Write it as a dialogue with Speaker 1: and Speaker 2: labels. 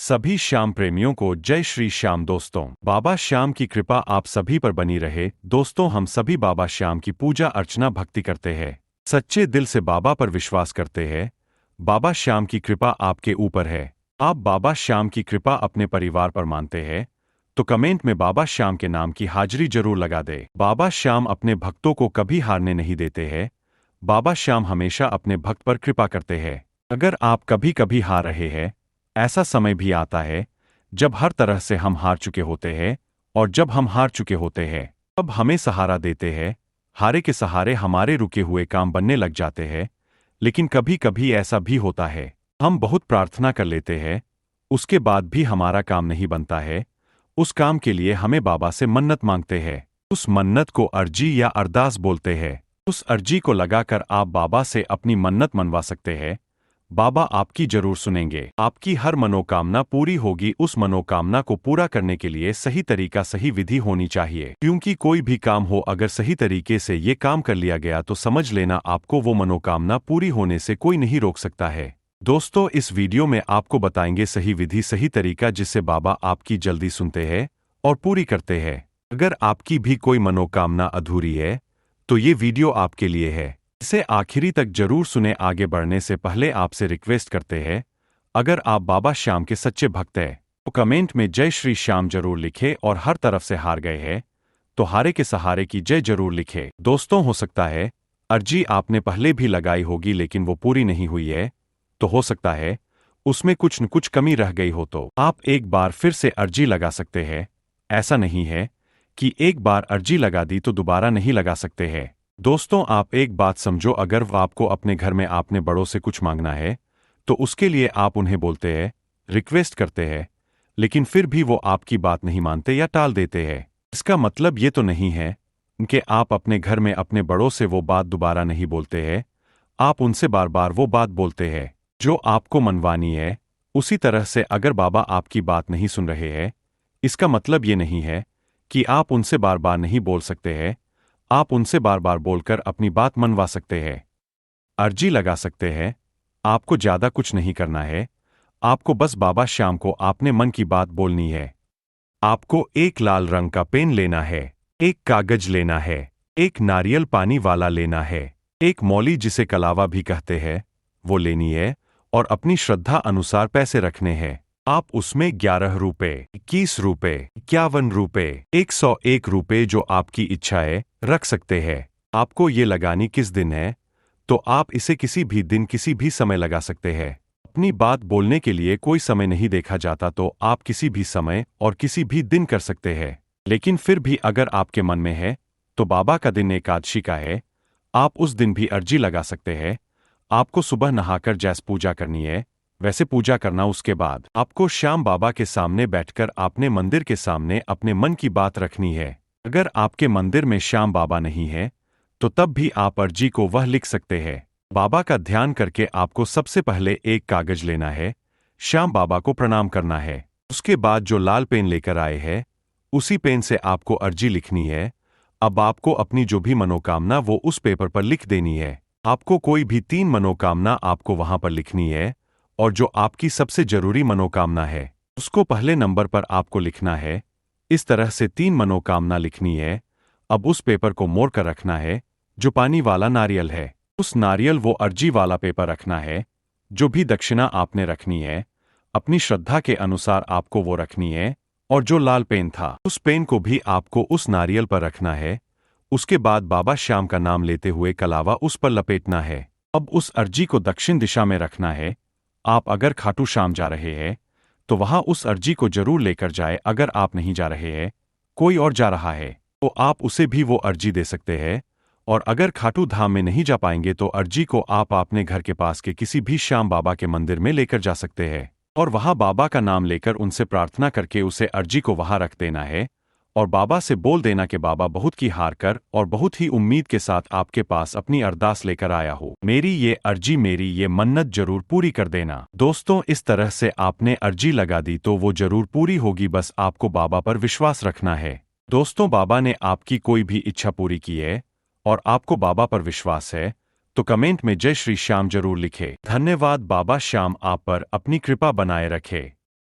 Speaker 1: सभी श्याम प्रेमियों को जय श्री श्याम। दोस्तों, बाबा श्याम की कृपा आप सभी पर बनी रहे। दोस्तों, हम सभी बाबा श्याम की पूजा अर्चना भक्ति करते हैं, सच्चे दिल से बाबा पर विश्वास करते हैं। बाबा श्याम की कृपा आपके ऊपर है। आप बाबा श्याम की कृपा अपने परिवार पर मानते हैं तो कमेंट में बाबा श्याम के नाम की हाजिरी जरूर लगा दे। बाबा श्याम अपने भक्तों को कभी हारने नहीं देते हैं। बाबा श्याम हमेशा अपने भक्त पर कृपा करते हैं। अगर आप कभी कभी हार रहे हैं, ऐसा समय भी आता है जब हर तरह से हम हार चुके होते हैं, और जब हम हार चुके होते हैं तब हमें सहारा देते हैं। हारे के सहारे हमारे रुके हुए काम बनने लग जाते हैं। लेकिन कभी कभी ऐसा भी होता है, हम बहुत प्रार्थना कर लेते हैं, उसके बाद भी हमारा काम नहीं बनता है। उस काम के लिए हमें बाबा से मन्नत मांगते हैं। उस मन्नत को अर्जी या अरदास बोलते हैं। उस अर्जी को लगाकर आप बाबा से अपनी मन्नत मनवा सकते हैं। बाबा आपकी जरूर सुनेंगे। आपकी हर मनोकामना पूरी होगी। उस मनोकामना को पूरा करने के लिए सही तरीका, सही विधि होनी चाहिए, क्योंकि कोई भी काम हो, अगर सही तरीके से ये काम कर लिया गया तो समझ लेना आपको वो मनोकामना पूरी होने से कोई नहीं रोक सकता है। दोस्तों, इस वीडियो में आपको बताएंगे सही विधि, सही तरीका, जिससे बाबा आपकी जल्दी सुनते हैं और पूरी करते हैं। अगर आपकी भी कोई मनोकामना अधूरी है तो ये वीडियो आपके लिए है। इसे आखिरी तक जरूर सुने। आगे बढ़ने से पहले आपसे रिक्वेस्ट करते हैं, अगर आप बाबा श्याम के सच्चे भक्त हैं तो कमेंट में जय श्री श्याम जरूर लिखें, और हर तरफ से हार गए हैं तो हारे के सहारे की जय जरूर लिखें। दोस्तों, हो सकता है अर्जी आपने पहले भी लगाई होगी लेकिन वो पूरी नहीं हुई है, तो हो सकता है उसमें कुछ न कुछ कमी रह गई हो, तो आप एक बार फिर से अर्जी लगा सकते हैं। ऐसा नहीं है कि एक बार अर्जी लगा दी तो दोबारा नहीं लगा सकते हैं। दोस्तों, आप एक बात समझो, अगर वो आपको अपने घर में आपने बड़ों से कुछ मांगना है तो उसके लिए आप उन्हें बोलते हैं, रिक्वेस्ट करते हैं, लेकिन फिर भी वो आपकी बात नहीं मानते या टाल देते हैं, इसका मतलब ये तो नहीं है कि आप अपने घर में अपने बड़ों से वो बात दोबारा नहीं बोलते हैं। आप उनसे बार बार वो बात बोलते हैं जो आपको मनवानी है। उसी तरह से अगर बाबा आपकी बात नहीं सुन रहे हैं, इसका मतलब ये नहीं है कि आप उनसे बार बार नहीं बोल सकते हैं। आप उनसे बार बार बोलकर अपनी बात मनवा सकते हैं, अर्जी लगा सकते हैं। आपको ज्यादा कुछ नहीं करना है। आपको बस बाबा श्याम को आपने मन की बात बोलनी है। आपको एक लाल रंग का पेन लेना है, एक कागज लेना है, एक नारियल पानी वाला लेना है, एक मौली जिसे कलावा भी कहते हैं वो लेनी है, और अपनी श्रद्धा अनुसार पैसे रखने हैं। आप उसमें 11 रुपए, 21 रुपए, 51 रुपए, 101 रुपए, जो आपकी इच्छा है, रख सकते हैं। आपको ये लगानी किस दिन है तो आप इसे किसी भी दिन, किसी भी समय लगा सकते हैं। अपनी बात बोलने के लिए कोई समय नहीं देखा जाता, तो आप किसी भी समय और किसी भी दिन कर सकते हैं। लेकिन फिर भी अगर आपके मन में है तो बाबा का दिन एकादशी का है, आप उस दिन भी अर्जी लगा सकते हैं। आपको सुबह नहाकर जैसे पूजा करनी है वैसे पूजा करना। उसके बाद आपको श्याम बाबा के सामने बैठकर अपने मंदिर के सामने अपने मन की बात रखनी है। अगर आपके मंदिर में श्याम बाबा नहीं है तो तब भी आप अर्जी को वह लिख सकते हैं। बाबा का ध्यान करके आपको सबसे पहले एक कागज लेना है, श्याम बाबा को प्रणाम करना है। उसके बाद जो लाल पेन लेकर आए हैं उसी पेन से आपको अर्जी लिखनी है। अब आपको अपनी जो भी मनोकामना वो उस पेपर पर लिख देनी है। आपको कोई भी 3 मनोकामना आपको वहां पर लिखनी है, और जो आपकी सबसे जरूरी मनोकामना है उसको पहले नंबर पर आपको लिखना है। इस तरह से 3 मनोकामना लिखनी है। अब उस पेपर को मोड़ कर रखना है। जो पानी वाला नारियल है, उस नारियल वो अर्जी वाला पेपर रखना है। जो भी दक्षिणा आपने रखनी है अपनी श्रद्धा के अनुसार आपको वो रखनी है। और जो लाल पेन था उस पेन को भी आपको उस नारियल पर रखना है। उसके बाद बाबा श्याम का नाम लेते हुए कलावा उस पर लपेटना है। अब उस अर्जी को दक्षिण दिशा में रखना है। आप अगर खाटू श्याम जा रहे हैं तो वहां उस अर्जी को जरूर लेकर जाए। अगर आप नहीं जा रहे हैं, कोई और जा रहा है, तो आप उसे भी वो अर्जी दे सकते हैं। और अगर खाटू धाम में नहीं जा पाएंगे तो अर्जी को आप अपने घर के पास के किसी भी श्याम बाबा के मंदिर में लेकर जा सकते हैं, और वहां बाबा का नाम लेकर उनसे प्रार्थना करके उसे अर्जी को वहां रख देना है। और बाबा से बोल देना कि बाबा बहुत की हार कर और बहुत ही उम्मीद के साथ आपके पास अपनी अरदास लेकर आया हो। मेरी ये अर्जी, मेरी ये मन्नत जरूर पूरी कर देना। दोस्तों, इस तरह से आपने अर्जी लगा दी तो वो जरूर पूरी होगी। बस आपको बाबा पर विश्वास रखना है। दोस्तों, बाबा ने आपकी कोई भी इच्छा पूरी की है और आपको बाबा पर विश्वास है तो कमेंट में जय श्री श्याम जरूर लिखे। धन्यवाद। बाबा श्याम आप पर अपनी कृपा बनाए रखे।